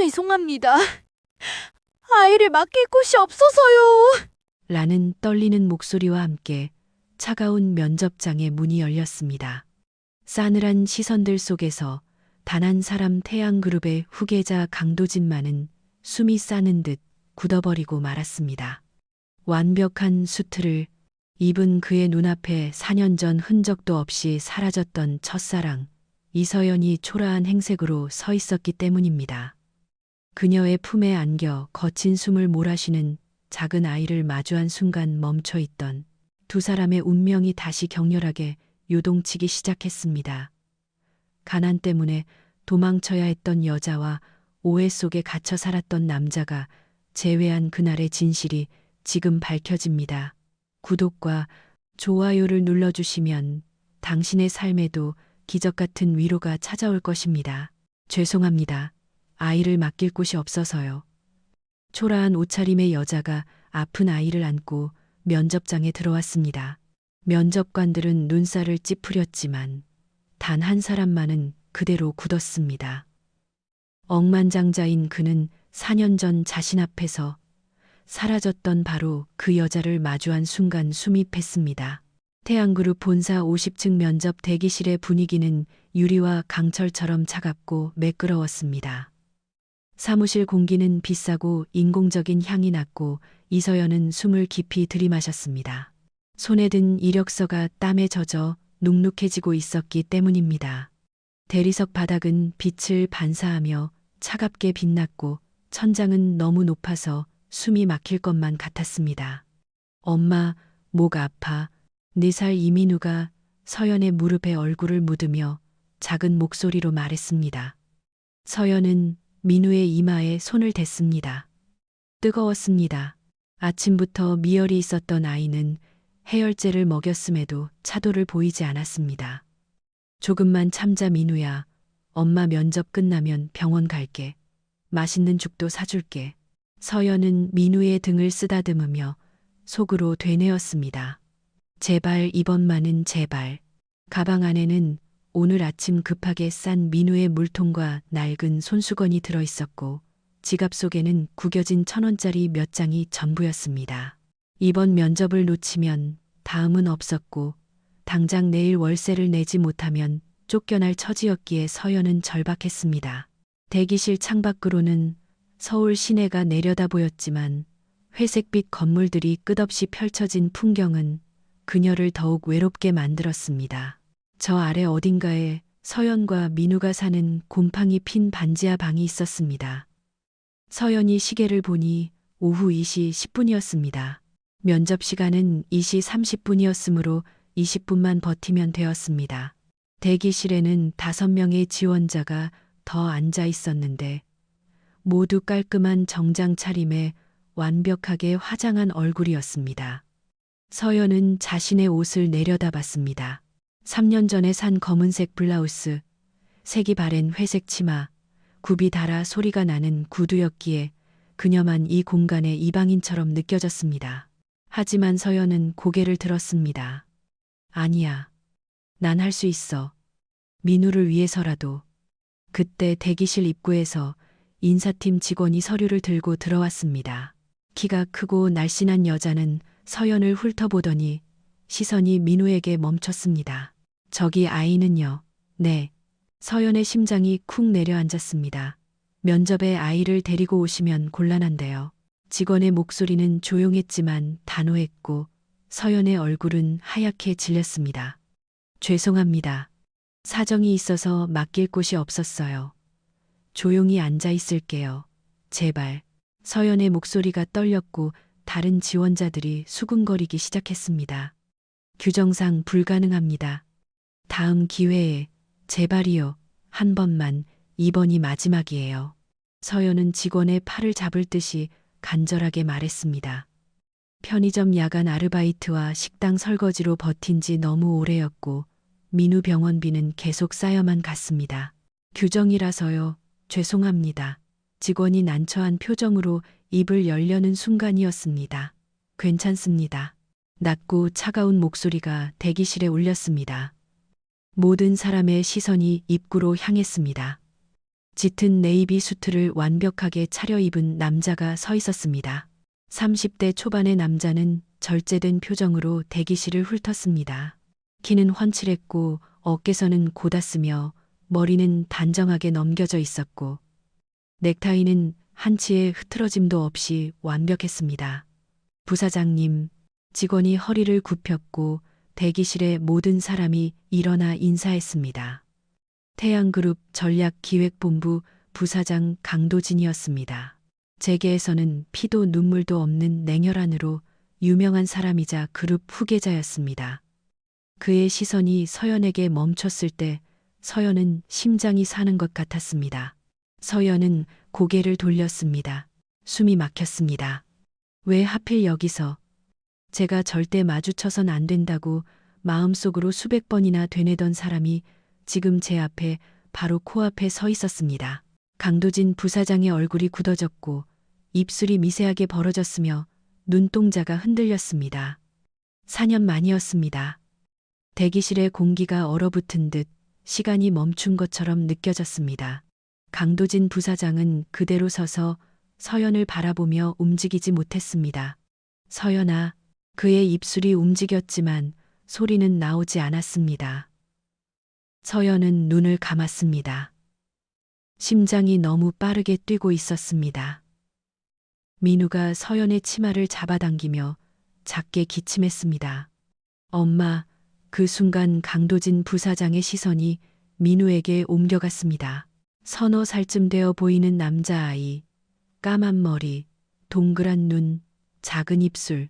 죄송합니다. 아이를 맡길 곳이 없어서요. 라는 떨리는 목소리와 함께 차가운 면접장의 문이 열렸습니다. 싸늘한 시선들 속에서 단 한 사람 태양그룹의 후계자 강도진만은 숨이 싸는 듯 굳어버리고 말았습니다. 완벽한 수트를 입은 그의 눈앞에 4년 전 흔적도 없이 사라졌던 첫사랑 이서연이 초라한 행색으로 서 있었기 때문입니다. 그녀의 품에 안겨 거친 숨을 몰아쉬는 작은 아이를 마주한 순간 멈춰 있던 두 사람의 운명이 다시 격렬하게 요동치기 시작했습니다. 가난 때문에 도망쳐야 했던 여자와 오해 속에 갇혀 살았던 남자가 재회한 그날의 진실이 지금 밝혀집니다. 구독과 좋아요를 눌러주시면 당신의 삶에도 기적 같은 위로가 찾아올 것입니다. 죄송합니다. 아이를 맡길 곳이 없어서요. 초라한 옷차림의 여자가 아픈 아이를 안고 면접장에 들어왔습니다. 면접관들은 눈살을 찌푸렸지만 단 한 사람만은 그대로 굳었습니다. 억만장자인 그는 4년 전 자신 앞에서 사라졌던 바로 그 여자를 마주한 순간 숨이 팼습니다. 태양그룹 본사 50층 면접 대기실의 분위기는 유리와 강철처럼 차갑고 매끄러웠습니다. 사무실 공기는 비싸고 인공적인 향이 났고 이서연은 숨을 깊이 들이마셨습니다. 손에 든 이력서가 땀에 젖어 눅눅해지고 있었기 때문입니다. 대리석 바닥은 빛을 반사하며 차갑게 빛났고 천장은 너무 높아서 숨이 막힐 것만 같았습니다. 엄마, 목 아파. 4살 이민우가 서연의 무릎에 얼굴을 묻으며 작은 목소리로 말했습니다. 서연은 민우의 이마에 손을 댔습니다. 뜨거웠습니다. 아침부터 미열이 있었던 아이는 해열제를 먹였음에도 차도를 보이지 않았습니다. 조금만 참자 민우야. 엄마 면접 끝나면 병원 갈게. 맛있는 죽도 사줄게. 서연은 민우의 등을 쓰다듬으며 속으로 되뇌었습니다. 제발 이번만은 제발. 가방 안에는 오늘 아침 급하게 싼 민우의 물통과 낡은 손수건이 들어 있었고 지갑 속에는 구겨진 1,000원짜리 몇 장이 전부였습니다. 이번 면접을 놓치면 다음은 없었고 당장 내일 월세를 내지 못하면 쫓겨날 처지였기에 서연은 절박했습니다. 대기실 창밖으로는 서울 시내가 내려다 보였지만 회색빛 건물들이 끝없이 펼쳐진 풍경은 그녀를 더욱 외롭게 만들었습니다. 저 아래 어딘가에 서연과 민우가 사는 곰팡이 핀 반지하 방이 있었습니다. 서연이 시계를 보니 오후 2시 10분이었습니다. 면접 시간은 2시 30분이었으므로 20분만 버티면 되었습니다. 대기실에는 5명의 지원자가 더 앉아 있었는데 모두 깔끔한 정장 차림에 완벽하게 화장한 얼굴이었습니다. 서연은 자신의 옷을 내려다봤습니다. 3년 전에 산 검은색 블라우스, 색이 바랜 회색 치마, 굽이 달아 소리가 나는 구두였기에 그녀만 이 공간의 이방인처럼 느껴졌습니다. 하지만 서연은 고개를 들었습니다. 아니야. 난 할 수 있어. 민우를 위해서라도. 그때 대기실 입구에서 인사팀 직원이 서류를 들고 들어왔습니다. 키가 크고 날씬한 여자는 서연을 훑어보더니 시선이 민우에게 멈췄습니다. 저기 아이는요? 네. 서연의 심장이 쿵 내려앉았습니다. 면접에 아이를 데리고 오시면 곤란한데요. 직원의 목소리는 조용했지만 단호했고 서연의 얼굴은 하얗게 질렸습니다. 죄송합니다. 사정이 있어서 맡길 곳이 없었어요. 조용히 앉아 있을게요. 제발. 서연의 목소리가 떨렸고 다른 지원자들이 수군거리기 시작했습니다. 규정상 불가능합니다. 다음 기회에 제발이요. 한 번만, 이번이 마지막이에요. 서연은 직원의 팔을 잡을 듯이 간절하게 말했습니다. 편의점 야간 아르바이트와 식당 설거지로 버틴 지 너무 오래였고 민우 병원비는 계속 쌓여만 갔습니다. 규정이라서요. 죄송합니다. 직원이 난처한 표정으로 입을 열려는 순간이었습니다. 괜찮습니다. 낮고 차가운 목소리가 대기실에 울렸습니다. 모든 사람의 시선이 입구로 향했습니다. 짙은 네이비 수트를 완벽하게 차려입은 남자가 서 있었습니다. 30대 초반의 남자는 절제된 표정으로 대기실을 훑었습니다. 키는 훤칠했고 어깨선은 곧았으며 머리는 단정하게 넘겨져 있었고 넥타이는 한치의 흐트러짐도 없이 완벽했습니다. 부사장님, 직원이 허리를 굽혔고 대기실의 모든 사람이 일어나 인사했습니다. 태양그룹 전략기획본부 부사장 강도진이었습니다. 재계에서는 피도 눈물도 없는 냉혈한으로 유명한 사람이자 그룹 후계자였습니다. 그의 시선이 서연에게 멈췄을 때 서연은 심장이 사는 것 같았습니다. 서연은 고개를 돌렸습니다. 숨이 막혔습니다. 왜 하필 여기서? 제가 절대 마주쳐선 안 된다고 마음속으로 수백 번이나 되뇌던 사람이 지금 제 앞에 바로 코앞에 서 있었습니다. 강도진 부사장의 얼굴이 굳어졌고 입술이 미세하게 벌어졌으며 눈동자가 흔들렸습니다. 4년 만이었습니다. 대기실의 공기가 얼어붙은 듯 시간이 멈춘 것처럼 느껴졌습니다. 강도진 부사장은 그대로 서서 서연을 바라보며 움직이지 못했습니다. 서연아, 그의 입술이 움직였지만 소리는 나오지 않았습니다. 서연은 눈을 감았습니다. 심장이 너무 빠르게 뛰고 있었습니다. 민우가 서연의 치마를 잡아당기며 작게 기침했습니다. 엄마, 그 순간 강도진 부사장의 시선이 민우에게 옮겨갔습니다. 서너 살쯤 되어 보이는 남자아이, 까만 머리, 동그란 눈, 작은 입술.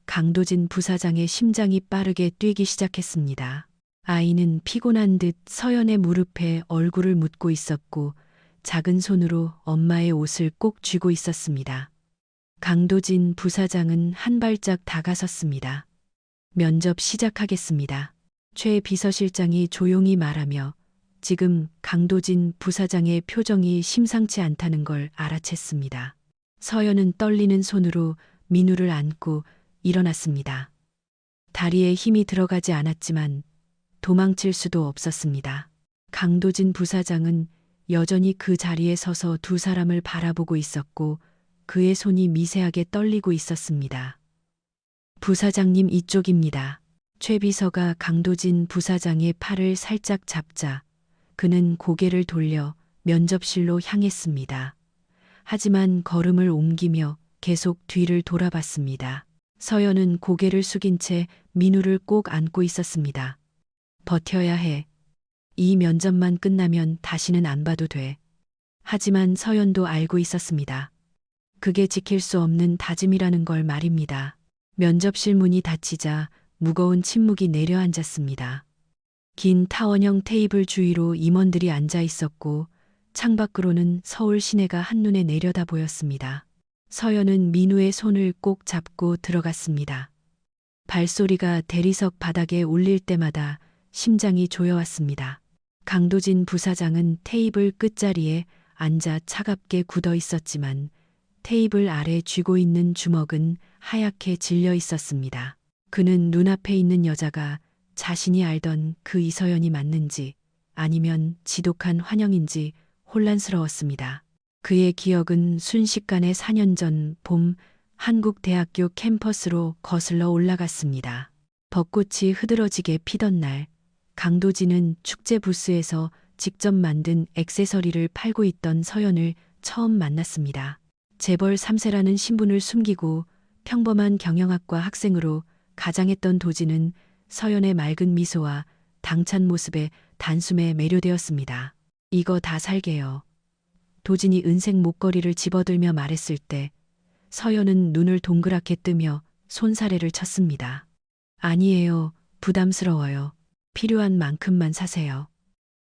강도진 부사장의 심장이 빠르게 뛰기 시작했습니다. 아이는 피곤한 듯 서연의 무릎에 얼굴을 묻고 있었고 작은 손으로 엄마의 옷을 꼭 쥐고 있었습니다. 강도진 부사장은 한 발짝 다가섰습니다. 면접 시작하겠습니다. 최 비서실장이 조용히 말하며 지금 강도진 부사장의 표정이 심상치 않다는 걸 알아챘습니다. 서연은 떨리는 손으로 민우를 안고 일어났습니다. 다리에 힘이 들어가지 않았지만 도망칠 수도 없었습니다. 강도진 부사장은 여전히 그 자리에 서서 두 사람을 바라보고 있었고 그의 손이 미세하게 떨리고 있었습니다. 부사장님 이쪽입니다. 최 비서가 강도진 부사장의 팔을 살짝 잡자 그는 고개를 돌려 면접실로 향했습니다. 하지만 걸음을 옮기며 계속 뒤를 돌아봤습니다. 서연은 고개를 숙인 채 민우를 꼭 안고 있었습니다. 버텨야 해. 이 면접만 끝나면 다시는 안 봐도 돼. 하지만 서연도 알고 있었습니다. 그게 지킬 수 없는 다짐이라는 걸 말입니다. 면접실 문이 닫히자 무거운 침묵이 내려앉았습니다. 긴 타원형 테이블 주위로 임원들이 앉아 있었고 창밖으로는 서울 시내가 한눈에 내려다 보였습니다. 서연은 민우의 손을 꼭 잡고 들어갔습니다. 발소리가 대리석 바닥에 울릴 때마다 심장이 조여왔습니다. 강도진 부사장은 테이블 끝자리에 앉아 차갑게 굳어 있었지만 테이블 아래 쥐고 있는 주먹은 하얗게 질려 있었습니다. 그는 눈앞에 있는 여자가 자신이 알던 그 이서연이 맞는지 아니면 지독한 환영인지 혼란스러웠습니다. 그의 기억은 순식간에 4년 전 봄 한국대학교 캠퍼스로 거슬러 올라갔습니다. 벚꽃이 흐드러지게 피던 날, 강도진은 축제 부스에서 직접 만든 액세서리를 팔고 있던 서연을 처음 만났습니다. 재벌 3세라는 신분을 숨기고 평범한 경영학과 학생으로 가장했던 도진은 서연의 맑은 미소와 당찬 모습에 단숨에 매료되었습니다. 이거 다 살게요. 도진이 은색 목걸이를 집어들며 말했을 때 서연은 눈을 동그랗게 뜨며 손사래를 쳤습니다. 아니에요. 부담스러워요. 필요한 만큼만 사세요.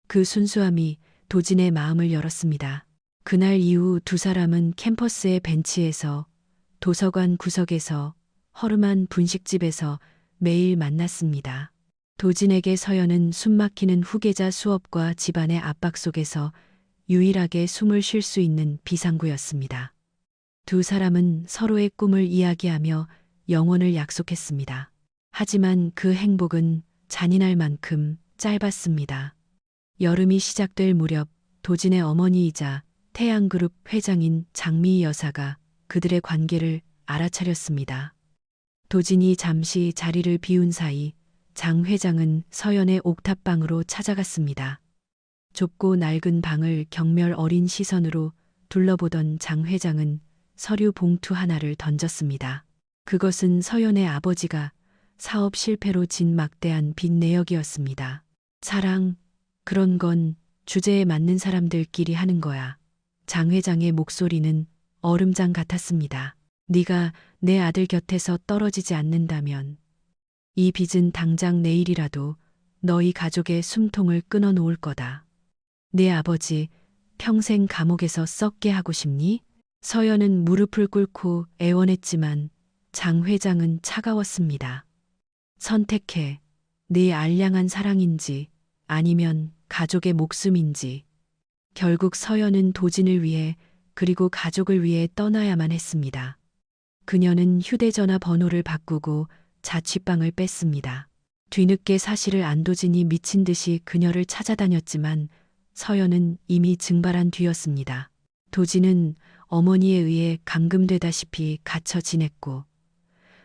그 순수함이 도진의 마음을 열었습니다. 그날 이후 두 사람은 캠퍼스의 벤치에서, 도서관 구석에서, 허름한 분식집에서 매일 만났습니다. 도진에게 서연은 숨막히는 후계자 수업과 집안의 압박 속에서 유일하게 숨을 쉴 수 있는 비상구였습니다. 두 사람은 서로의 꿈을 이야기하며 영원을 약속했습니다. 하지만 그 행복은 잔인할 만큼 짧았습니다. 여름이 시작될 무렵 도진의 어머니이자 태양그룹 회장인 장미희 여사가 그들의 관계를 알아차렸습니다. 도진이 잠시 자리를 비운 사이 장 회장은 서연의 옥탑방으로 찾아갔습니다. 좁고 낡은 방을 경멸 어린 시선으로 둘러보던 장 회장은 서류 봉투 하나를 던졌습니다. 그것은 서연의 아버지가 사업 실패로 진 막대한 빚 내역이었습니다. 사랑, 그런 건 주제에 맞는 사람들끼리 하는 거야. 장 회장의 목소리는 얼음장 같았습니다. 네가 내 아들 곁에서 떨어지지 않는다면 이 빚은 당장 내일이라도 너희 가족의 숨통을 끊어놓을 거다. 네 아버지 평생 감옥에서 썩게 하고 싶니? 서연은 무릎을 꿇고 애원했지만 장 회장은 차가웠습니다. 선택해. 네 알량한 사랑인지 아니면 가족의 목숨인지. 결국 서연은 도진을 위해 그리고 가족을 위해 떠나야만 했습니다. 그녀는 휴대전화 번호를 바꾸고 자취방을 뺐습니다. 뒤늦게 사실을 안 도진이 미친 듯이 그녀를 찾아다녔지만 서연은 이미 증발한 뒤였습니다. 도진은 어머니에 의해 감금되다시피 갇혀 지냈고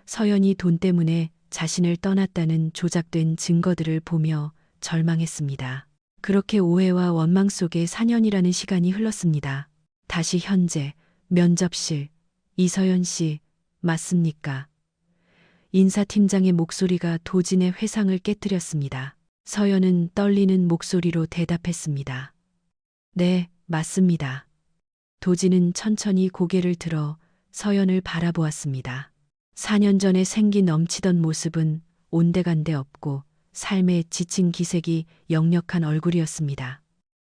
서연이 돈 때문에 자신을 떠났다는 조작된 증거들을 보며 절망했습니다. 그렇게 오해와 원망 속에 4년이라는 시간이 흘렀습니다. 다시 현재 면접실. 이서연 씨 맞습니까? 인사팀장의 목소리가 도진의 회상을 깨뜨렸습니다. 서연은 떨리는 목소리로 대답했습니다. 네, 맞습니다. 도진은 천천히 고개를 들어 서연을 바라보았습니다. 4년 전에 생기 넘치던 모습은 온데간데 없고 삶에 지친 기색이 역력한 얼굴이었습니다.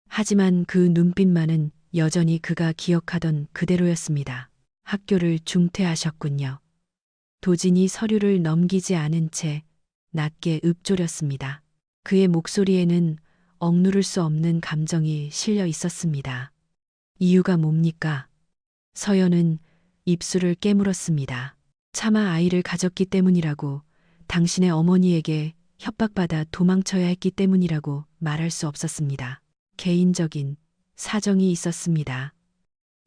하지만 그 눈빛만은 여전히 그가 기억하던 그대로였습니다. 학교를 중퇴하셨군요. 도진이 서류를 넘기지 않은 채 낮게 읊조렸습니다. 그의 목소리에는 억누를 수 없는 감정이 실려 있었습니다. 이유가 뭡니까? 서연은 입술을 깨물었습니다. 차마 아이를 가졌기 때문이라고, 당신의 어머니에게 협박받아 도망쳐야 했기 때문이라고 말할 수 없었습니다. 개인적인 사정이 있었습니다.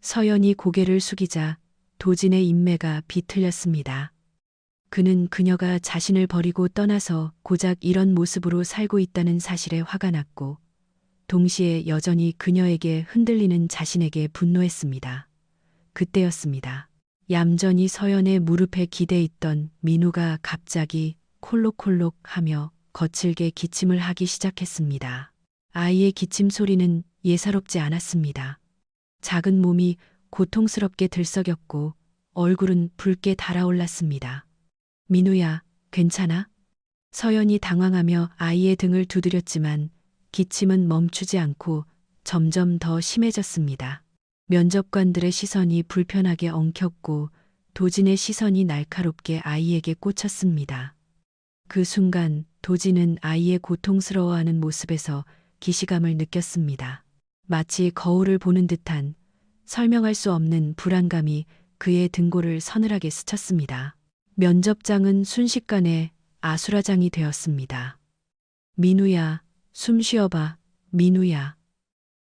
서연이 고개를 숙이자 도진의 인매가 비틀렸습니다. 그는 그녀가 자신을 버리고 떠나서 고작 이런 모습으로 살고 있다는 사실에 화가 났고 동시에 여전히 그녀에게 흔들리는 자신에게 분노했습니다. 그때였습니다. 얌전히 서연의 무릎에 기대 있던 민우가 갑자기 콜록콜록 하며 거칠게 기침을 하기 시작했습니다. 아이의 기침 소리는 예사롭지 않았습니다. 작은 몸이 고통스럽게 들썩였고 얼굴은 붉게 달아올랐습니다. 민우야, 괜찮아? 서연이 당황하며 아이의 등을 두드렸지만 기침은 멈추지 않고 점점 더 심해졌습니다. 면접관들의 시선이 불편하게 엉켰고 도진의 시선이 날카롭게 아이에게 꽂혔습니다. 그 순간 도진은 아이의 고통스러워하는 모습에서 기시감을 느꼈습니다. 마치 거울을 보는 듯한 설명할 수 없는 불안감이 그의 등골을 서늘하게 스쳤습니다. 면접장은 순식간에 아수라장이 되었습니다. 민우야, 숨 쉬어봐, 민우야.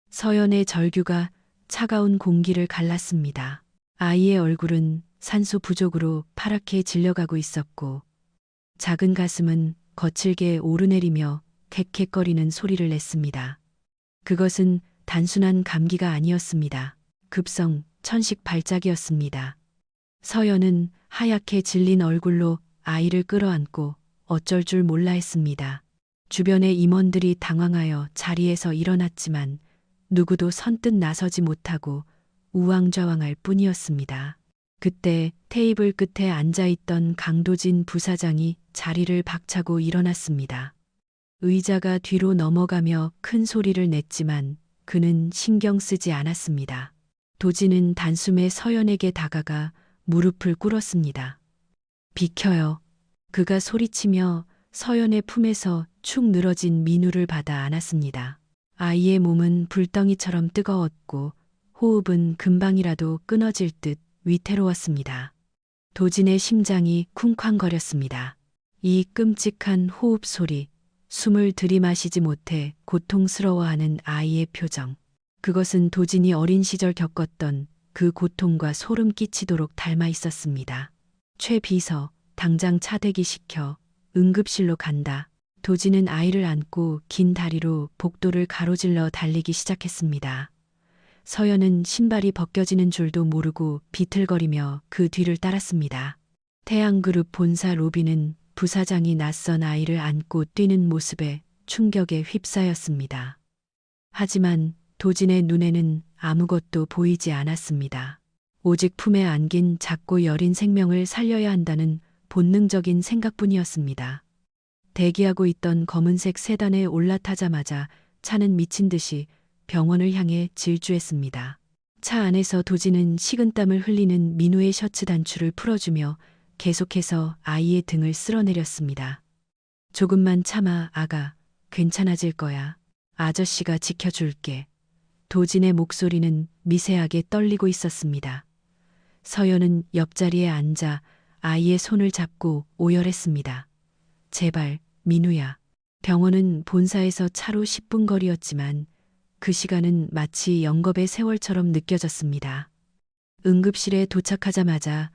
서연의 절규가 차가운 공기를 갈랐습니다. 아이의 얼굴은 산소 부족으로 파랗게 질려가고 있었고 작은 가슴은 거칠게 오르내리며 캑캑거리는 소리를 냈습니다. 그것은 단순한 감기가 아니었습니다. 급성 천식 발작이었습니다. 서연은 하얗게 질린 얼굴로 아이를 끌어안고 어쩔 줄 몰라 했습니다. 주변의 임원들이 당황하여 자리에서 일어났지만 누구도 선뜻 나서지 못하고 우왕좌왕할 뿐이었습니다. 그때 테이블 끝에 앉아있던 강도진 부사장이 자리를 박차고 일어났습니다. 의자가 뒤로 넘어가며 큰 소리를 냈지만 그는 신경 쓰지 않았습니다. 도진은 단숨에 서연에게 다가가 무릎을 꿇었습니다. 비켜요. 그가 소리치며 서연의 품에서 축 늘어진 민우를 받아 안았습니다. 아이의 몸은 불덩이처럼 뜨거웠고 호흡은 금방이라도 끊어질 듯 위태로웠습니다. 도진의 심장이 쿵쾅거렸습니다. 이 끔찍한 호흡 소리, 숨을 들이마시지 못해 고통스러워하는 아이의 표정. 그것은 도진이 어린 시절 겪었던 그 고통과 소름 끼치도록 닮아 있었습니다. 최 비서, 당장 차 대기시켜 응급실로 간다. 도진은 아이를 안고 긴 다리로 복도를 가로질러 달리기 시작했습니다. 서연은 신발이 벗겨지는 줄도 모르고 비틀거리며 그 뒤를 따랐습니다. 태양그룹 본사 로비는 부사장이 낯선 아이를 안고 뛰는 모습에 충격에 휩싸였습니다. 하지만 도진의 눈에는 아무것도 보이지 않았습니다. 오직 품에 안긴 작고 여린 생명을 살려야 한다는 본능적인 생각뿐이었습니다. 대기하고 있던 검은색 세단에 올라타자마자 차는 미친 듯이 병원을 향해 질주했습니다. 차 안에서 도진은 식은땀을 흘리는 민우의 셔츠 단추를 풀어주며 계속해서 아이의 등을 쓸어내렸습니다. 조금만 참아, 아가. 괜찮아질 거야. 아저씨가 지켜줄게. 도진의 목소리는 미세하게 떨리고 있었습니다. 서연은 옆자리에 앉아 아이의 손을 잡고 오열했습니다. 제발, 민우야. 병원은 본사에서 차로 10분 거리였지만 그 시간은 마치 영겁의 세월처럼 느껴졌습니다. 응급실에 도착하자마자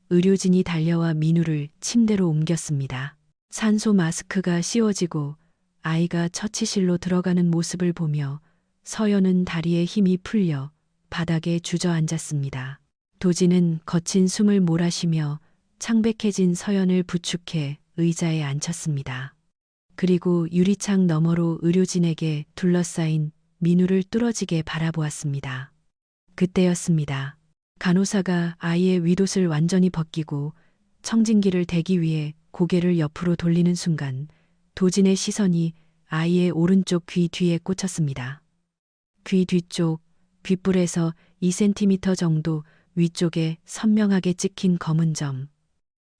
의료진이 달려와 민우를 침대로 옮겼습니다. 산소 마스크가 씌워지고 아이가 처치실로 들어가는 모습을 보며 서연은 다리에 힘이 풀려 바닥에 주저앉았습니다. 도진은 거친 숨을 몰아쉬며 창백해진 서연을 부축해 의자에 앉혔습니다. 그리고 유리창 너머로 의료진에게 둘러싸인 민우를 뚫어지게 바라보았습니다. 그때였습니다. 간호사가 아이의 윗옷을 완전히 벗기고 청진기를 대기 위해 고개를 옆으로 돌리는 순간 도진의 시선이 아이의 오른쪽 귀 뒤에 꽂혔습니다. 귀 뒤쪽, 귓불에서 2cm 정도 위쪽에 선명하게 찍힌 검은 점.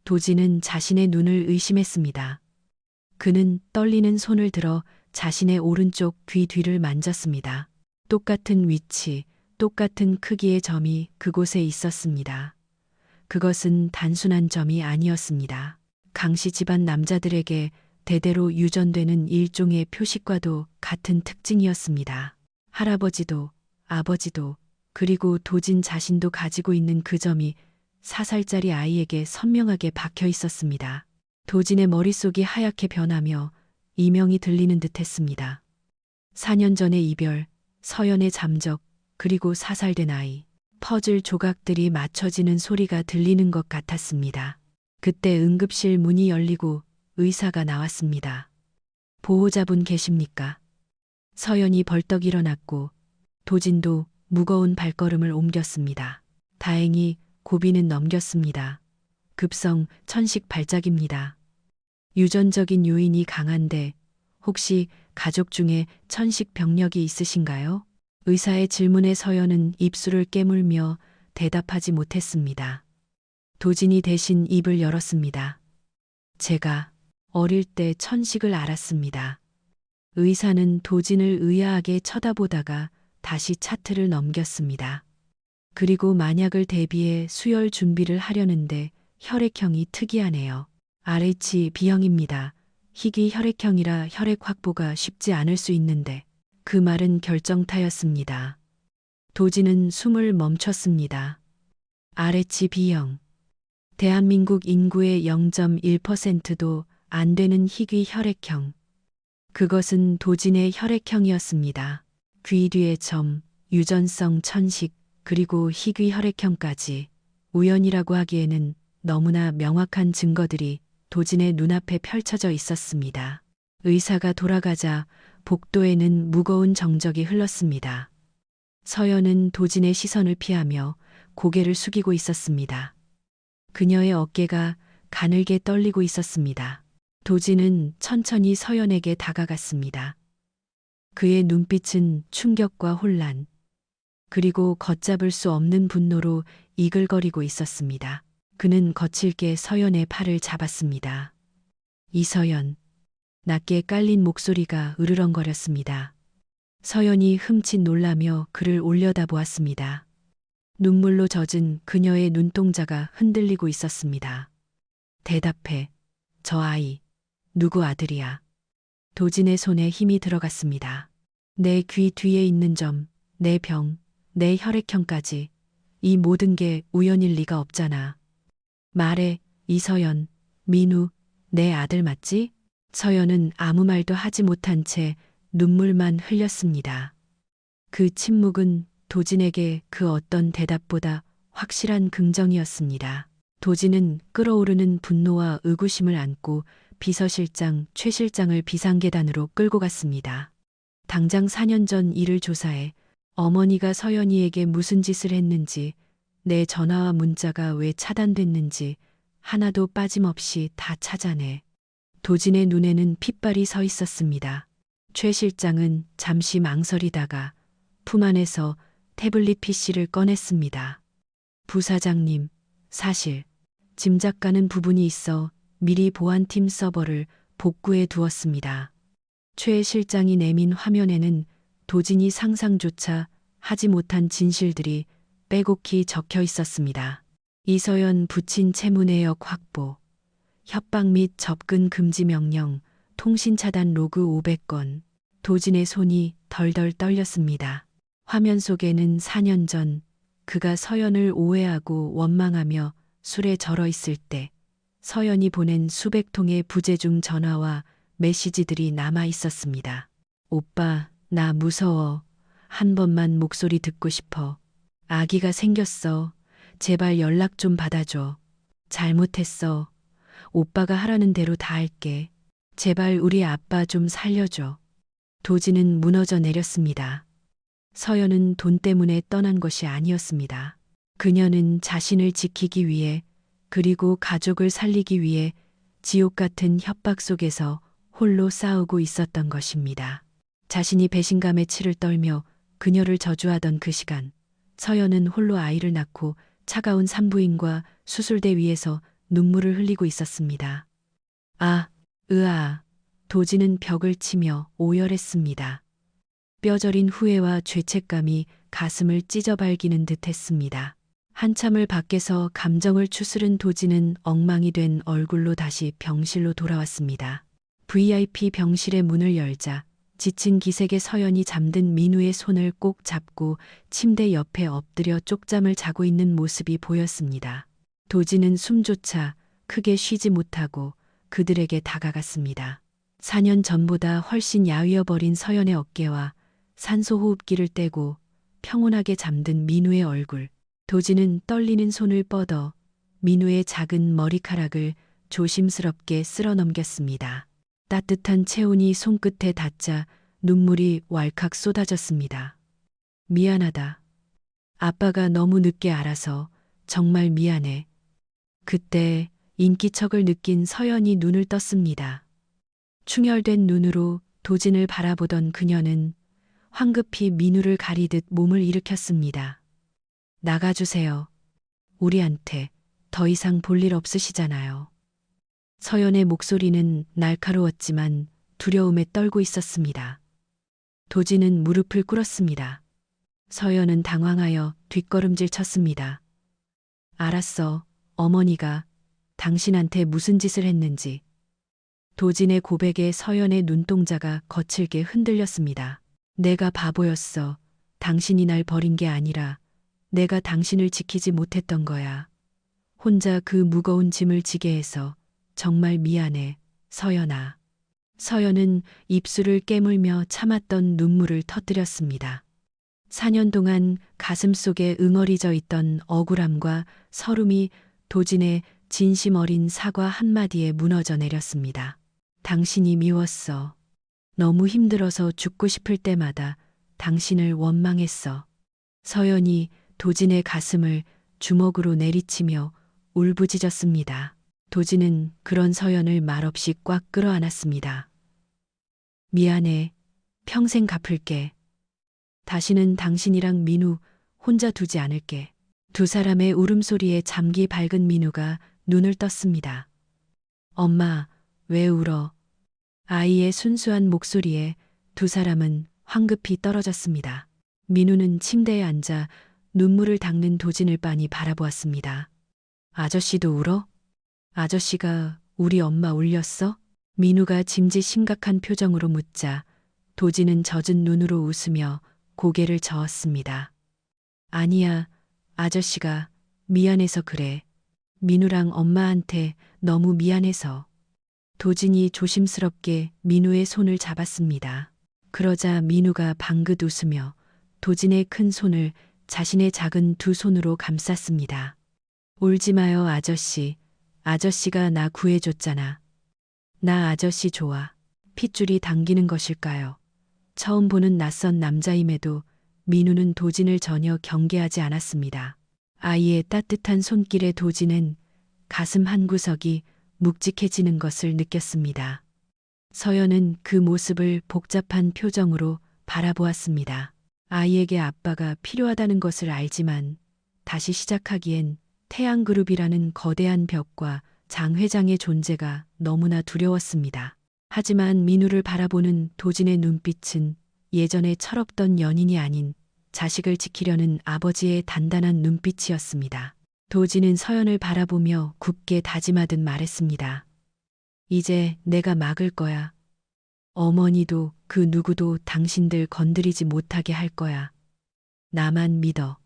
도진은 자신의 눈을 의심했습니다. 그는 떨리는 손을 들어 자신의 오른쪽 귀 뒤를 만졌습니다. 똑같은 위치, 똑같은 크기의 점이 그곳에 있었습니다. 그것은 단순한 점이 아니었습니다. 강씨 집안 남자들에게 대대로 유전되는 일종의 표식과도 같은 특징이었습니다. 할아버지도, 아버지도, 그리고 도진 자신도 가지고 있는 그 점이 4살짜리 아이에게 선명하게 박혀 있었습니다. 도진의 머릿속이 하얗게 변하며 이명이 들리는 듯 했습니다. 4년 전의 이별, 서연의 잠적, 그리고 4살 된 아이. 퍼즐 조각들이 맞춰지는 소리가 들리는 것 같았습니다. 그때 응급실 문이 열리고 의사가 나왔습니다. 보호자분 계십니까? 서연이 벌떡 일어났고 도진도 무거운 발걸음을 옮겼습니다. 다행히 고비는 넘겼습니다. 급성 천식 발작입니다. 유전적인 요인이 강한데 혹시 가족 중에 천식 병력이 있으신가요? 의사의 질문에 서연은 입술을 깨물며 대답하지 못했습니다. 도진이 대신 입을 열었습니다. 제가 어릴 때 천식을 앓았습니다. 의사는 도진을 의아하게 쳐다보다가 다시 차트를 넘겼습니다. 그리고 만약을 대비해 수혈 준비를 하려는데 혈액형이 특이하네요. RH B형입니다. 희귀 혈액형이라 혈액 확보가 쉽지 않을 수 있는데 그 말은 결정타였습니다. 도진은 숨을 멈췄습니다. RH B형. 대한민국 인구의 0.1%도 안 되는 희귀 혈액형. 그것은 도진의 혈액형이었습니다. 귀 뒤의 점, 유전성 천식, 그리고 희귀 혈액형까지 우연이라고 하기에는 너무나 명확한 증거들이 도진의 눈앞에 펼쳐져 있었습니다. 의사가 돌아가자 복도에는 무거운 정적이 흘렀습니다. 서연은 도진의 시선을 피하며 고개를 숙이고 있었습니다. 그녀의 어깨가 가늘게 떨리고 있었습니다. 도진은 천천히 서연에게 다가갔습니다. 그의 눈빛은 충격과 혼란, 그리고 걷잡을 수 없는 분노로 이글거리고 있었습니다. 그는 거칠게 서연의 팔을 잡았습니다. 이서연. 낮게 깔린 목소리가 으르렁거렸습니다. 서연이 흠칫 놀라며 그를 올려다보았습니다. 눈물로 젖은 그녀의 눈동자가 흔들리고 있었습니다. 대답해. 저 아이. 누구 아들이야? 도진의 손에 힘이 들어갔습니다. 내 귀 뒤에 있는 점, 내 병, 내 혈액형까지. 이 모든 게 우연일 리가 없잖아. 말해, 이서연, 민우, 내 아들 맞지? 서연은 아무 말도 하지 못한 채 눈물만 흘렸습니다. 그 침묵은 도진에게 그 어떤 대답보다 확실한 긍정이었습니다. 도진은 끓어오르는 분노와 의구심을 안고 비서실장 최 실장을 비상계단으로 끌고 갔습니다. 당장 4년 전 일을 조사해 어머니가 서연이에게 무슨 짓을 했는지, 내 전화와 문자가 왜 차단됐는지 하나도 빠짐없이 다 찾아내. 도진의 눈에는 핏발이 서 있었습니다. 최 실장은 잠시 망설이다가 품 안에서 태블릿 PC를 꺼냈습니다. 부사장님, 사실 짐작 가는 부분이 있어 미리 보안팀 서버를 복구해 두었습니다. 최 실장이 내민 화면에는 도진이 상상조차 하지 못한 진실들이 빼곡히 적혀 있었습니다. 이서연 부친 채무 내역 확보, 협박 및 접근 금지 명령, 통신 차단 로그 500건. 도진의 손이 덜덜 떨렸습니다. 화면 속에는 4년 전 그가 서연을 오해하고 원망하며 술에 절어 있을 때 서연이 보낸 수백 통의 부재중 전화와 메시지들이 남아 있었습니다. 오빠, 나 무서워. 한 번만 목소리 듣고 싶어. 아기가 생겼어. 제발 연락 좀 받아줘. 잘못했어. 오빠가 하라는 대로 다 할게. 제발 우리 아빠 좀 살려줘. 도진은 무너져 내렸습니다. 서연은 돈 때문에 떠난 것이 아니었습니다. 그녀는 자신을 지키기 위해, 그리고 가족을 살리기 위해 지옥 같은 협박 속에서 홀로 싸우고 있었던 것입니다. 자신이 배신감에 치를 떨며 그녀를 저주하던 그 시간, 서연은 홀로 아이를 낳고 차가운 산부인과 수술대 위에서 눈물을 흘리고 있었습니다. 아, 으아. 도진은 벽을 치며 오열했습니다. 뼈저린 후회와 죄책감이 가슴을 찢어발기는 듯했습니다. 한참을 밖에서 감정을 추스른 도진은 엉망이 된 얼굴로 다시 병실로 돌아왔습니다. VIP 병실의 문을 열자 지친 기색의 서연이 잠든 민우의 손을 꼭 잡고 침대 옆에 엎드려 쪽잠을 자고 있는 모습이 보였습니다. 도진은 숨조차 크게 쉬지 못하고 그들에게 다가갔습니다. 4년 전보다 훨씬 야위어버린 서연의 어깨와 산소호흡기를 떼고 평온하게 잠든 민우의 얼굴. 도진은 떨리는 손을 뻗어 민우의 작은 머리카락을 조심스럽게 쓸어 넘겼습니다. 따뜻한 체온이 손끝에 닿자 눈물이 왈칵 쏟아졌습니다. 미안하다. 아빠가 너무 늦게 알아서 정말 미안해. 그때 인기척을 느낀 서연이 눈을 떴습니다. 충혈된 눈으로 도진을 바라보던 그녀는 황급히 민우를 가리듯 몸을 일으켰습니다. 나가주세요. 우리한테 더 이상 볼 일 없으시잖아요. 서연의 목소리는 날카로웠지만 두려움에 떨고 있었습니다. 도진은 무릎을 꿇었습니다. 서연은 당황하여 뒷걸음질 쳤습니다. 알았어, 어머니가 당신한테 무슨 짓을 했는지. 도진의 고백에 서연의 눈동자가 거칠게 흔들렸습니다. 내가 바보였어. 당신이 날 버린 게 아니라 내가 당신을 지키지 못했던 거야. 혼자 그 무거운 짐을 지게 해서 정말 미안해, 서연아. 서연은 입술을 깨물며 참았던 눈물을 터뜨렸습니다. 4년 동안 가슴속에 응어리져 있던 억울함과 서름이 도진의 진심 어린 사과 한마디에 무너져 내렸습니다. 당신이 미웠어. 너무 힘들어서 죽고 싶을 때마다 당신을 원망했어. 서연이 도진의 가슴을 주먹으로 내리치며 울부짖었습니다. 도진은 그런 서연을 말없이 꽉 끌어안았습니다. 미안해. 평생 갚을게. 다시는 당신이랑 민우 혼자 두지 않을게. 두 사람의 울음소리에 잠기 밝은 민우가 눈을 떴습니다. 엄마, 왜 울어? 아이의 순수한 목소리에 두 사람은 황급히 떨어졌습니다. 민우는 침대에 앉아 눈물을 닦는 도진을 빤히 바라보았습니다. 아저씨도 울어? 아저씨가 우리 엄마 울렸어? 민우가 짐짓 심각한 표정으로 묻자 도진은 젖은 눈으로 웃으며 고개를 저었습니다. 아니야, 아저씨가 미안해서 그래. 민우랑 엄마한테 너무 미안해서. 도진이 조심스럽게 민우의 손을 잡았습니다. 그러자 민우가 방긋 웃으며 도진의 큰 손을 자신의 작은 두 손으로 감쌌습니다. 울지 마요, 아저씨. 아저씨가 나 구해줬잖아. 나 아저씨 좋아. 핏줄이 당기는 것일까요? 처음 보는 낯선 남자임에도 민우는 도진을 전혀 경계하지 않았습니다. 아이의 따뜻한 손길에 도진은 가슴 한구석이 묵직해지는 것을 느꼈습니다. 서연은 그 모습을 복잡한 표정으로 바라보았습니다. 아이에게 아빠가 필요하다는 것을 알지만 다시 시작하기엔 태양그룹이라는 거대한 벽과 장 회장의 존재가 너무나 두려웠습니다. 하지만 민우를 바라보는 도진의 눈빛은 예전에 철없던 연인이 아닌 자식을 지키려는 아버지의 단단한 눈빛이었습니다. 도진은 서연을 바라보며 굳게 다짐하듯 말했습니다. 이제 내가 막을 거야. 어머니도 그 누구도 당신들 건드리지 못하게 할 거야. 나만 믿어.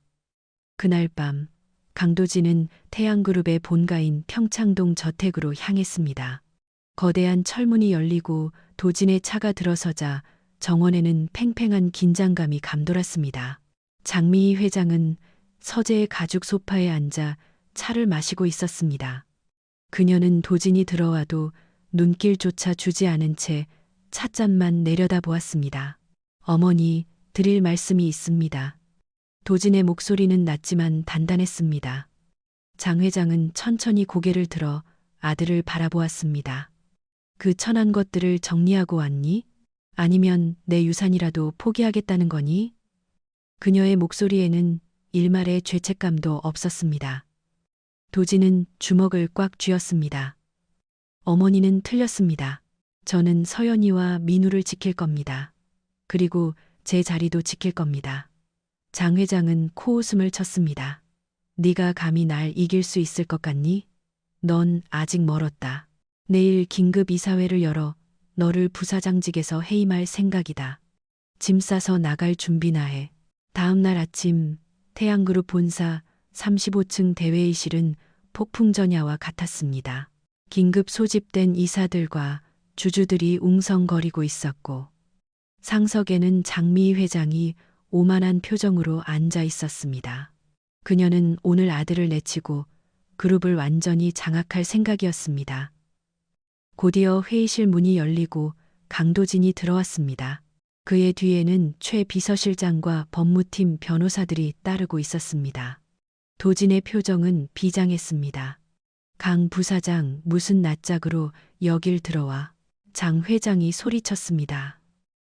그날 밤 강도진은 태양그룹의 본가인 평창동 저택으로 향했습니다. 거대한 철문이 열리고 도진의 차가 들어서자 정원에는 팽팽한 긴장감이 감돌았습니다. 장미희 회장은 서재의 가죽 소파에 앉아 차를 마시고 있었습니다. 그녀는 도진이 들어와도 눈길조차 주지 않은 채 찻잔만 내려다보았습니다. 어머니, 드릴 말씀이 있습니다. 도진의 목소리는 낮지만 단단했습니다. 장 회장은 천천히 고개를 들어 아들을 바라보았습니다. 그 천한 것들을 정리하고 왔니? 아니면 내 유산이라도 포기하겠다는 거니? 그녀의 목소리에는 일말의 죄책감도 없었습니다. 도진은 주먹을 꽉 쥐었습니다. 어머니는 틀렸습니다. 저는 서연이와 민우를 지킬 겁니다. 그리고 제 자리도 지킬 겁니다. 장 회장은 코웃음을 쳤습니다. 네가 감히 날 이길 수 있을 것 같니? 넌 아직 멀었다. 내일 긴급 이사회를 열어 너를 부사장직에서 해임할 생각이다. 짐 싸서 나갈 준비나 해. 다음 날 아침 태양그룹 본사 35층 대회의실은 폭풍전야와 같았습니다. 긴급 소집된 이사들과 주주들이 웅성거리고 있었고 상석에는 장미희 회장이 오만한 표정으로 앉아 있었습니다. 그녀는 오늘 아들을 내치고 그룹을 완전히 장악할 생각이었습니다. 곧이어 회의실 문이 열리고 강도진이 들어왔습니다. 그의 뒤에는 최 비서실장과 법무팀 변호사들이 따르고 있었습니다. 도진의 표정은 비장했습니다. 강 부사장, 무슨 낯짝으로 여길 들어와? 장 회장이 소리쳤습니다.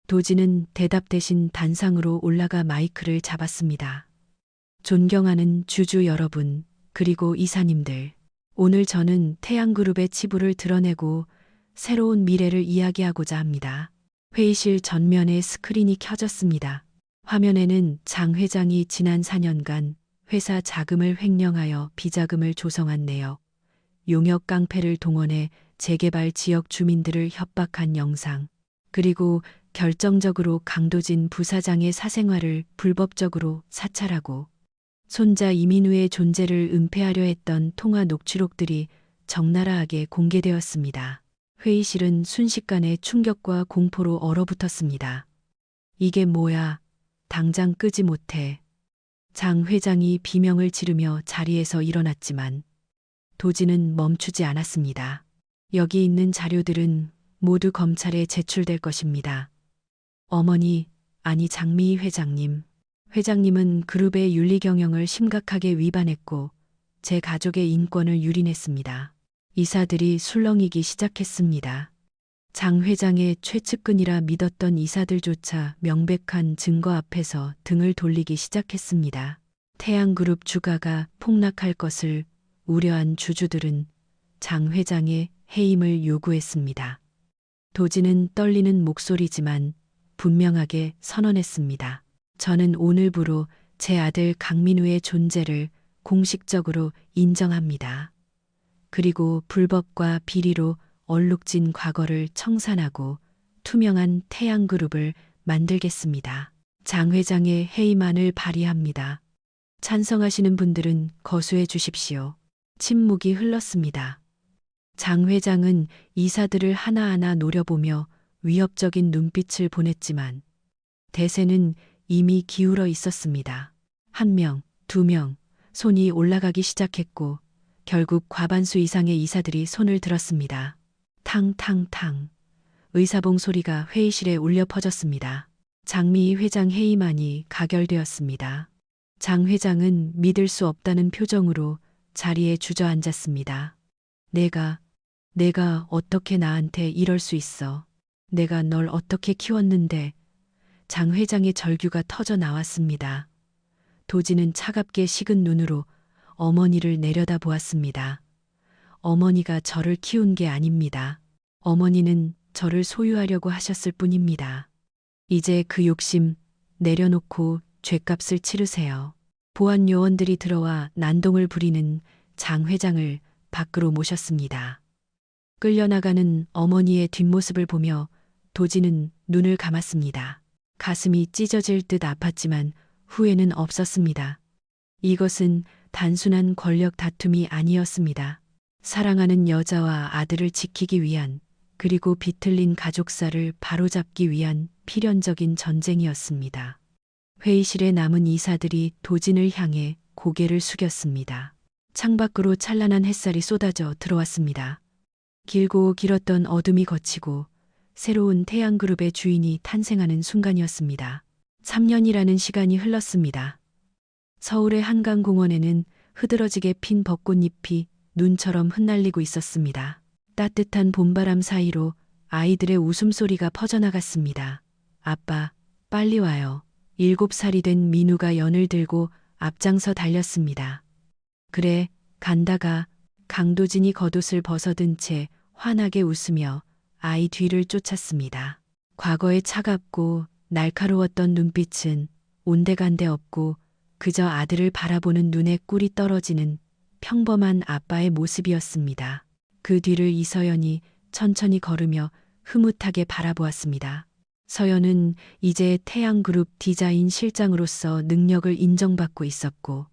도진은 대답 대신 단상으로 올라가 마이크를 잡았습니다. 존경하는 주주 여러분, 그리고 이사님들. 오늘 저는 태양그룹의 치부를 드러내고 새로운 미래를 이야기하고자 합니다. 회의실 전면에 스크린이 켜졌습니다. 화면에는 장 회장이 지난 4년간 회사 자금을 횡령하여 비자금을 조성한 내역, 용역 깡패를 동원해 재개발 지역 주민들을 협박한 영상, 그리고 결정적으로 강도진 부사장의 사생활을 불법적으로 사찰하고 손자 이민우의 존재를 은폐하려 했던 통화 녹취록들이 적나라하게 공개되었습니다. 회의실은 순식간에 충격과 공포로 얼어붙었습니다. 이게 뭐야? 당장 끄지 못해. 장 회장이 비명을 지르며 자리에서 일어났지만 도진은 멈추지 않았습니다. 여기 있는 자료들은 모두 검찰에 제출될 것입니다. 어머니, 아니 장미희 회장님. 회장님은 그룹의 윤리 경영을 심각하게 위반했고 제 가족의 인권을 유린했습니다. 이사들이 술렁이기 시작했습니다. 장 회장의 최측근이라 믿었던 이사들조차 명백한 증거 앞에서 등을 돌리기 시작했습니다. 태양그룹 주가가 폭락할 것을 우려한 주주들은 장 회장의 해임을 요구했습니다. 도진은 떨리는 목소리지만 분명하게 선언했습니다. 저는 오늘부로 제 아들 강민우의 존재를 공식적으로 인정합니다. 그리고 불법과 비리로 얼룩진 과거를 청산하고 투명한 태양그룹을 만들겠습니다. 장 회장의 해임안을 발의합니다. 찬성하시는 분들은 거수해 주십시오. 침묵이 흘렀습니다. 장 회장은 이사들을 하나하나 노려보며 위협적인 눈빛을 보냈지만 대세는 이미 기울어 있었습니다. 1명, 2명, 손이 올라가기 시작했고 결국 과반수 이상의 이사들이 손을 들었습니다. 탕탕탕. 의사봉 소리가 회의실에 울려 퍼졌습니다. 장미희 회장 해임안이 가결되었습니다. 장 회장은 믿을 수 없다는 표정으로 자리에 주저앉았습니다. 내가 어떻게 나한테 이럴 수 있어. 내가 널 어떻게 키웠는데. 장 회장의 절규가 터져 나왔습니다. 도지는 차갑게 식은 눈으로 어머니를 내려다 보았습니다. 어머니가 저를 키운 게 아닙니다. 어머니는 저를 소유하려고 하셨을 뿐입니다. 이제 그 욕심 내려놓고 죗값을 치르세요. 보안 요원들이 들어와 난동을 부리는 장 회장을 밖으로 모셨습니다. 끌려나가는 어머니의 뒷모습을 보며 도지는 눈을 감았습니다. 가슴이 찢어질 듯 아팠지만 후회는 없었습니다. 이것은 단순한 권력 다툼이 아니었습니다. 사랑하는 여자와 아들을 지키기 위한 그리고 비틀린 가족사를 바로잡기 위한 필연적인 전쟁이었습니다. 회의실에 남은 이사들이 도진을 향해 고개를 숙였습니다. 창밖으로 찬란한 햇살이 쏟아져 들어왔습니다. 길고 길었던 어둠이 걷히고 새로운 태양그룹의 주인이 탄생하는 순간이었습니다. 3년이라는 시간이 흘렀습니다. 서울의 한강공원에는 흐드러지게 핀 벚꽃잎이 눈처럼 흩날리고 있었습니다. 따뜻한 봄바람 사이로 아이들의 웃음소리가 퍼져나갔습니다. 아빠, 빨리 와요. 7살이 된 민우가 연을 들고 앞장서 달렸습니다. 그래, 간다가 강도진이 겉옷을 벗어든 채 환하게 웃으며 아이 뒤를 쫓았습니다. 과거의 차갑고 날카로웠던 눈빛은 온데간데 없고 그저 아들을 바라보는 눈에 꿀이 떨어지는 평범한 아빠의 모습이었습니다. 그 뒤를 이서연이 천천히 걸으며 흐뭇하게 바라보았습니다. 서연은 이제 태양그룹 디자인 실장으로서 능력을 인정받고 있었고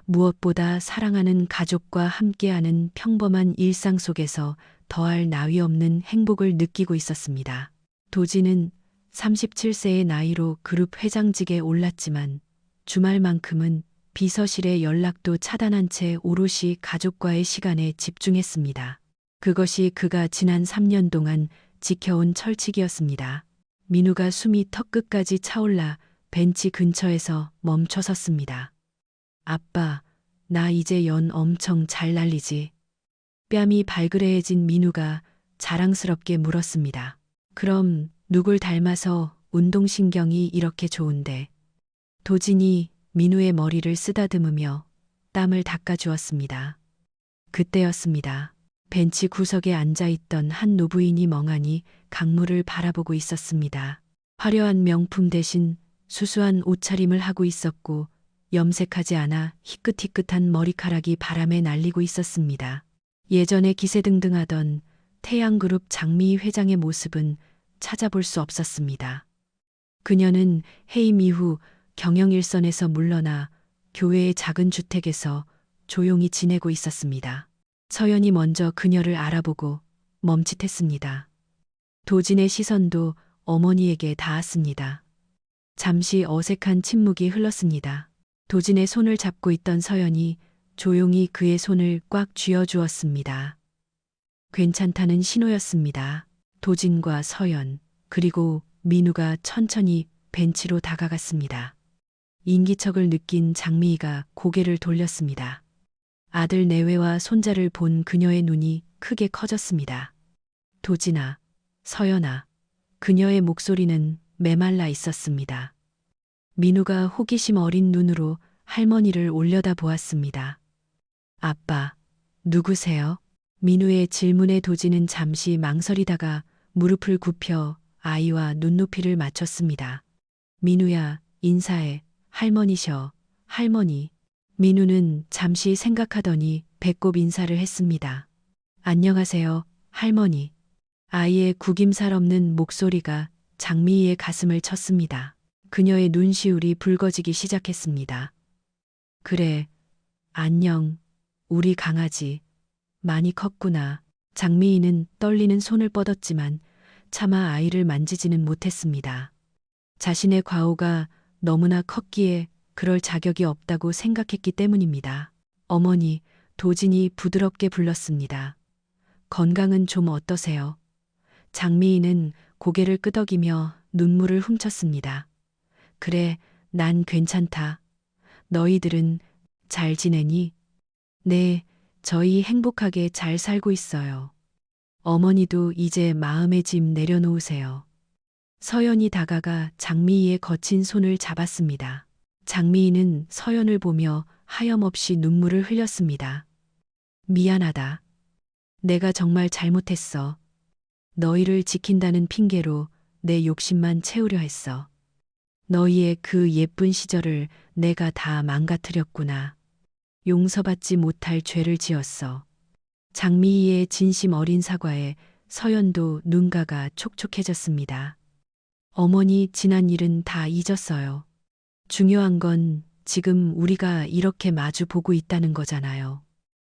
무엇보다 사랑하는 가족과 함께하는 평범한 일상 속에서 더할 나위 없는 행복을 느끼고 있었습니다. 도지는 37세의 나이로 그룹 회장직에 올랐지만 주말만큼은 비서실의 연락도 차단한 채 오롯이 가족과의 시간에 집중했습니다. 그것이 그가 지난 3년 동안 지켜온 철칙이었습니다. 민우가 숨이 턱끝까지 차올라 벤치 근처에서 멈춰섰습니다. 아빠, 나 이제 연 엄청 잘 날리지? 뺨이 발그레해진 민우가 자랑스럽게 물었습니다. 그럼 누굴 닮아서 운동신경이 이렇게 좋은데? 도진이 민우의 머리를 쓰다듬으며 땀을 닦아주었습니다. 그때였습니다. 벤치 구석에 앉아있던 한 노부인이 멍하니 강물을 바라보고 있었습니다. 화려한 명품 대신 수수한 옷차림을 하고 있었고 염색하지 않아 희끗희끗한 머리카락이 바람에 날리고 있었습니다. 예전에 기세등등하던 태양그룹 장미희 회장의 모습은 찾아볼 수 없었습니다. 그녀는 해임 이후 경영일선에서 물러나 교회의 작은 주택에서 조용히 지내고 있었습니다. 서연이 먼저 그녀를 알아보고 멈칫했습니다. 도진의 시선도 어머니에게 닿았습니다. 잠시 어색한 침묵이 흘렀습니다. 도진의 손을 잡고 있던 서연이 조용히 그의 손을 꽉 쥐어주었습니다. 괜찮다는 신호였습니다. 도진과 서연, 그리고 민우가 천천히 벤치로 다가갔습니다. 인기척을 느낀 장미희가 고개를 돌렸습니다. 아들 내외와 손자를 본 그녀의 눈이 크게 커졌습니다. 도진아, 서연아, 그녀의 목소리는 메말라 있었습니다. 민우가 호기심 어린 눈으로 할머니를 올려다 보았습니다. 아빠, 누구세요? 민우의 질문에 도진은 잠시 망설이다가 무릎을 굽혀 아이와 눈높이를 맞췄습니다. 민우야, 인사해. 할머니셔. 할머니. 민우는 잠시 생각하더니 배꼽 인사를 했습니다. 안녕하세요, 할머니. 아이의 구김살 없는 목소리가 장미희의 가슴을 쳤습니다. 그녀의 눈시울이 붉어지기 시작했습니다. 그래, 안녕, 우리 강아지. 많이 컸구나. 장미인은 떨리는 손을 뻗었지만 차마 아이를 만지지는 못했습니다. 자신의 과오가 너무나 컸기에 그럴 자격이 없다고 생각했기 때문입니다. 어머니, 도진이 부드럽게 불렀습니다. 건강은 좀 어떠세요? 장미인은 고개를 끄덕이며 눈물을 훔쳤습니다. 그래, 난 괜찮다. 너희들은 잘 지내니? 네, 저희 행복하게 잘 살고 있어요. 어머니도 이제 마음의 짐 내려놓으세요. 서연이 다가가 장미희의 거친 손을 잡았습니다. 장미희는 서연을 보며 하염없이 눈물을 흘렸습니다. 미안하다. 내가 정말 잘못했어. 너희를 지킨다는 핑계로 내 욕심만 채우려 했어. 너희의 그 예쁜 시절을 내가 다 망가뜨렸구나. 용서받지 못할 죄를 지었어. 장미희의 진심 어린 사과에 서연도 눈가가 촉촉해졌습니다. 어머니, 지난 일은 다 잊었어요. 중요한 건 지금 우리가 이렇게 마주 보고 있다는 거잖아요.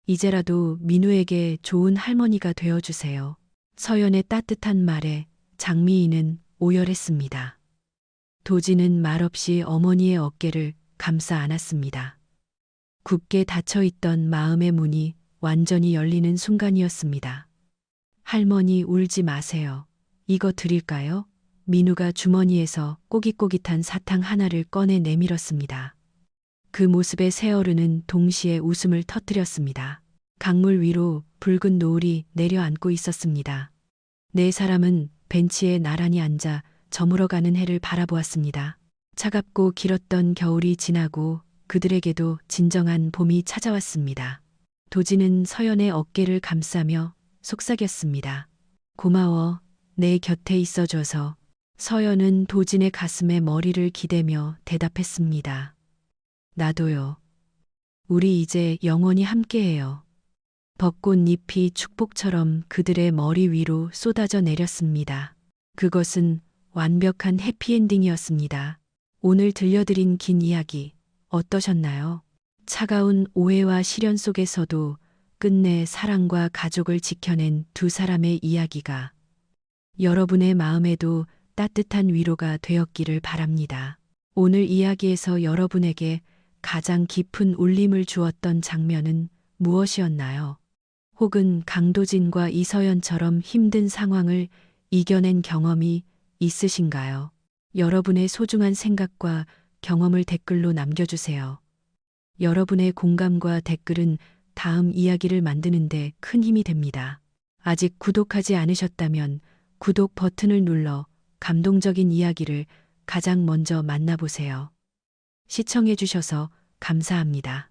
이제라도 민우에게 좋은 할머니가 되어주세요. 서연의 따뜻한 말에 장미희는 오열했습니다. 도진은 말없이 어머니의 어깨를 감싸 안았습니다. 굳게 닫혀있던 마음의 문이 완전히 열리는 순간이었습니다. 할머니, 울지 마세요. 이거 드릴까요? 민우가 주머니에서 꼬깃꼬깃한 사탕 하나를 꺼내 내밀었습니다. 그 모습에 새어르는 동시에 웃음을 터뜨렸습니다. 강물 위로 붉은 노을이 내려앉고 있었습니다. 네 사람은 벤치에 나란히 앉아 저물어가는 해를 바라보았습니다. 차갑고 길었던 겨울이 지나고 그들에게도 진정한 봄이 찾아왔습니다. 도진은 서연의 어깨를 감싸며 속삭였습니다. 고마워, 내 곁에 있어줘서. 서연은 도진의 가슴에 머리를 기대며 대답했습니다. 나도요. 우리 이제 영원히 함께해요. 벚꽃잎이 축복처럼 그들의 머리 위로 쏟아져 내렸습니다. 그것은 완벽한 해피엔딩이었습니다. 오늘 들려드린 긴 이야기 어떠셨나요? 차가운 오해와 시련 속에서도 끝내 사랑과 가족을 지켜낸 두 사람의 이야기가 여러분의 마음에도 따뜻한 위로가 되었기를 바랍니다. 오늘 이야기에서 여러분에게 가장 깊은 울림을 주었던 장면은 무엇이었나요? 혹은 강도진과 이서연처럼 힘든 상황을 이겨낸 경험이 있으신가요? 여러분의 소중한 생각과 경험을 댓글로 남겨주세요. 여러분의 공감과 댓글은 다음 이야기를 만드는데 큰 힘이 됩니다. 아직 구독하지 않으셨다면 구독 버튼을 눌러 감동적인 이야기를 가장 먼저 만나보세요. 시청해주셔서 감사합니다.